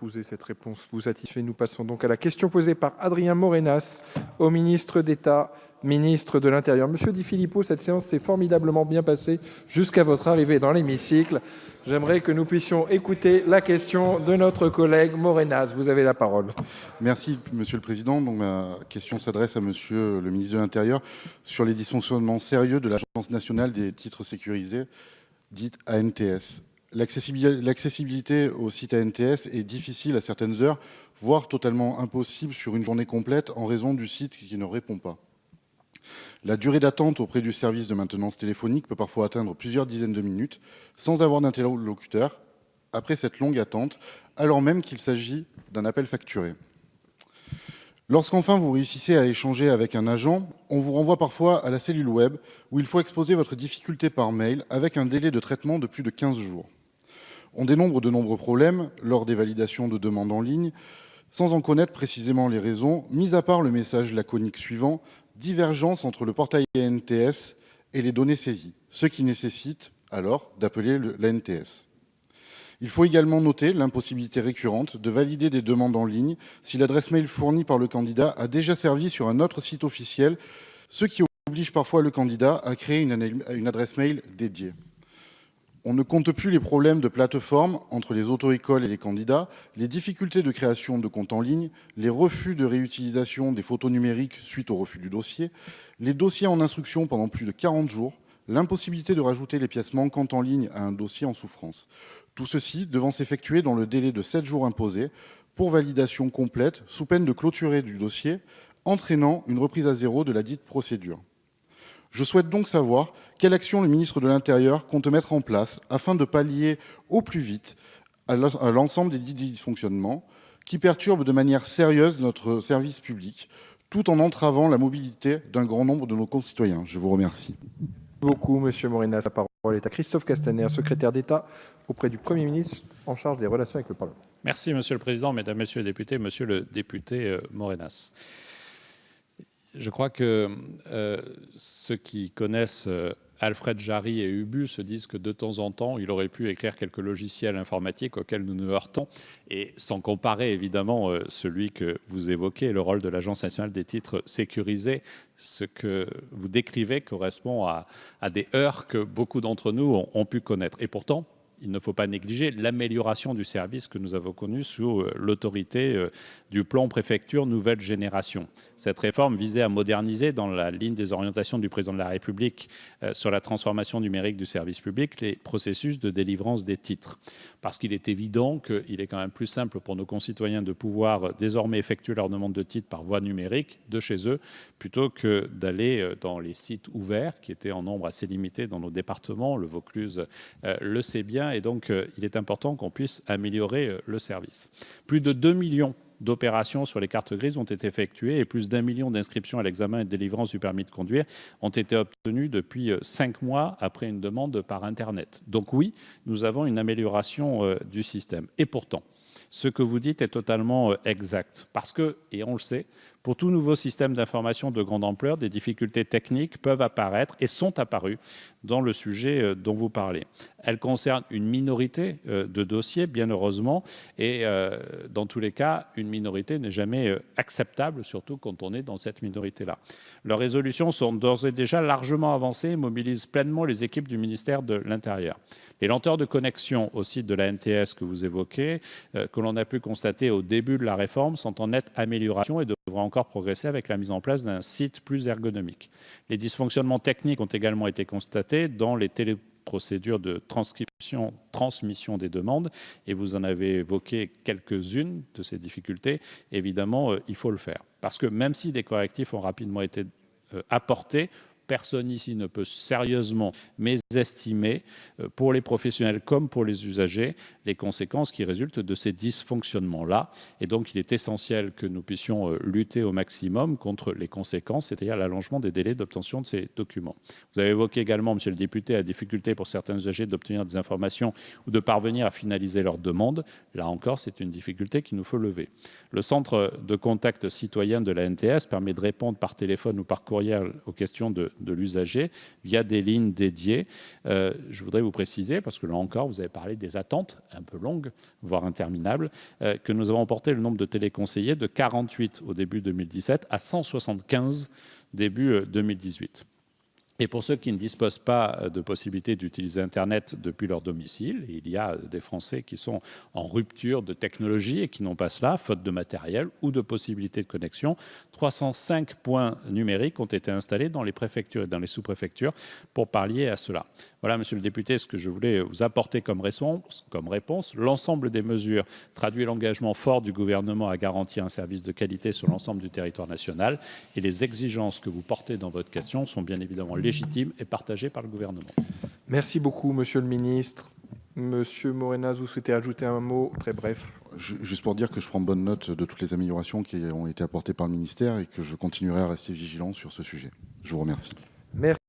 Crouzet, cette réponse vous satisfait. Nous passons donc à la question posée par Adrien Morenas au ministre d'État, ministre de l'Intérieur. Monsieur Di Filippo, cette séance s'est formidablement bien passée jusqu'à votre arrivée dans l'hémicycle. J'aimerais que nous puissions écouter la question de notre collègue Morenas. Vous avez la parole. Merci, Monsieur le Président. Donc, ma question s'adresse à Monsieur le ministre de l'Intérieur sur les dysfonctionnements sérieux de l'Agence nationale des titres sécurisés, dite ANTS. L'accessibilité au site ANTS est difficile à certaines heures, voire totalement impossible sur une journée complète en raison du site qui ne répond pas. La durée d'attente auprès du service de maintenance téléphonique peut parfois atteindre plusieurs dizaines de minutes sans avoir d'interlocuteur après cette longue attente, alors même qu'il s'agit d'un appel facturé. Lorsqu'enfin vous réussissez à échanger avec un agent, on vous renvoie parfois à la cellule web où il faut exposer votre difficulté par mail avec un délai de traitement de plus de 15 jours. On dénombre de nombreux problèmes lors des validations de demandes en ligne, sans en connaître précisément les raisons, mis à part le message laconique suivant, divergence entre le portail ANTS et les données saisies, ce qui nécessite alors d'appeler l'ANTS. Il faut également noter l'impossibilité récurrente de valider des demandes en ligne si l'adresse mail fournie par le candidat a déjà servi sur un autre site officiel, ce qui oblige parfois le candidat à créer une adresse mail dédiée. On ne compte plus les problèmes de plateforme entre les auto-écoles et les candidats, les difficultés de création de comptes en ligne, les refus de réutilisation des photos numériques suite au refus du dossier, les dossiers en instruction pendant plus de 40 jours, l'impossibilité de rajouter les pièces manquantes en ligne à un dossier en souffrance. Tout ceci devant s'effectuer dans le délai de 7 jours imposé pour validation complète sous peine de clôturer du dossier, entraînant une reprise à zéro de la dite procédure. Je souhaite donc savoir quelle action le ministre de l'Intérieur compte mettre en place afin de pallier au plus vite à l'ensemble des dysfonctionnements qui perturbent de manière sérieuse notre service public, tout en entravant la mobilité d'un grand nombre de nos concitoyens. Je vous remercie. Merci beaucoup, Monsieur Morenas. La parole est à Christophe Castaner, secrétaire d'État auprès du Premier ministre en charge des relations avec le Parlement. Merci, Monsieur le Président, Mesdames, Messieurs les députés, Monsieur le député Morenas. Je crois que ceux qui connaissent Alfred Jarry et Ubu se disent que de temps en temps, il aurait pu écrire quelques logiciels informatiques auxquels nous nous heurtons, et sans comparer évidemment celui que vous évoquez, le rôle de l'Agence nationale des titres sécurisés, ce que vous décrivez correspond à des heurts que beaucoup d'entre nous ont pu connaître. Et pourtant, il ne faut pas négliger l'amélioration du service que nous avons connu sous l'autorité du plan préfecture nouvelle génération. Cette réforme visait à moderniser, dans la ligne des orientations du président de la République sur la transformation numérique du service public, les processus de délivrance des titres. Parce qu'il est évident qu'il est quand même plus simple pour nos concitoyens de pouvoir désormais effectuer leur demande de titre par voie numérique de chez eux, plutôt que d'aller dans les sites ouverts, qui étaient en nombre assez limité dans nos départements. Le Vaucluse le sait bien, et donc il est important qu'on puisse améliorer le service. Plus de 2 millions d'opérations sur les cartes grises ont été effectuées et plus d'1 million d'inscriptions à l'examen et de délivrance du permis de conduire ont été obtenues depuis 5 mois après une demande par Internet. Donc oui, nous avons une amélioration du système. Et pourtant, ce que vous dites est totalement exact. Parce que, et on le sait, pour tout nouveau système d'information de grande ampleur, des difficultés techniques peuvent apparaître et sont apparues dans le sujet dont vous parlez. Elles concernent une minorité de dossiers, bien heureusement, et dans tous les cas, une minorité n'est jamais acceptable, surtout quand on est dans cette minorité-là. Leurs résolutions sont d'ores et déjà largement avancées et mobilisent pleinement les équipes du ministère de l'Intérieur. Les lenteurs de connexion au site de la NTS que vous évoquez, que l'on a pu constater au début de la réforme, sont en nette amélioration et devraient encore progresser avec la mise en place d'un site plus ergonomique. Les dysfonctionnements techniques ont également été constatés dans les téléprocédures de transmission des demandes, et vous en avez évoqué quelques-unes de ces difficultés. Évidemment, il faut le faire. Parce que même si des correctifs ont rapidement été apportés, personne ici ne peut sérieusement mésestimer, pour les professionnels comme pour les usagers, les conséquences qui résultent de ces dysfonctionnements-là. Et donc, il est essentiel que nous puissions lutter au maximum contre les conséquences, c'est-à-dire l'allongement des délais d'obtention de ces documents. Vous avez évoqué également, monsieur le député, la difficulté pour certains usagers d'obtenir des informations ou de parvenir à finaliser leur demande. Là encore, c'est une difficulté qu'il nous faut lever. Le centre de contact citoyen de la NTS permet de répondre par téléphone ou par courriel aux questions de de l'usager via des lignes dédiées. Je voudrais vous préciser, parce que là encore, vous avez parlé des attentes un peu longues, voire interminables, que nous avons porté le nombre de téléconseillers de 48 au début 2017 à 175 début 2018. Et pour ceux qui ne disposent pas de possibilité d'utiliser Internet depuis leur domicile, il y a des Français qui sont en rupture de technologie et qui n'ont pas cela, faute de matériel ou de possibilités de connexion. 305 points numériques ont été installés dans les préfectures et dans les sous-préfectures pour pallier à cela. Voilà, monsieur le député, ce que je voulais vous apporter comme réponse. L'ensemble des mesures traduit l'engagement fort du gouvernement à garantir un service de qualité sur l'ensemble du territoire national. Et les exigences que vous portez dans votre question sont bien évidemment légitimes et partagées par le gouvernement. Merci beaucoup, monsieur le ministre. Monsieur Morenas, vous souhaitez ajouter un mot très bref? Juste pour dire que je prends bonne note de toutes les améliorations qui ont été apportées par le ministère et que je continuerai à rester vigilant sur ce sujet. Je vous remercie. Merci.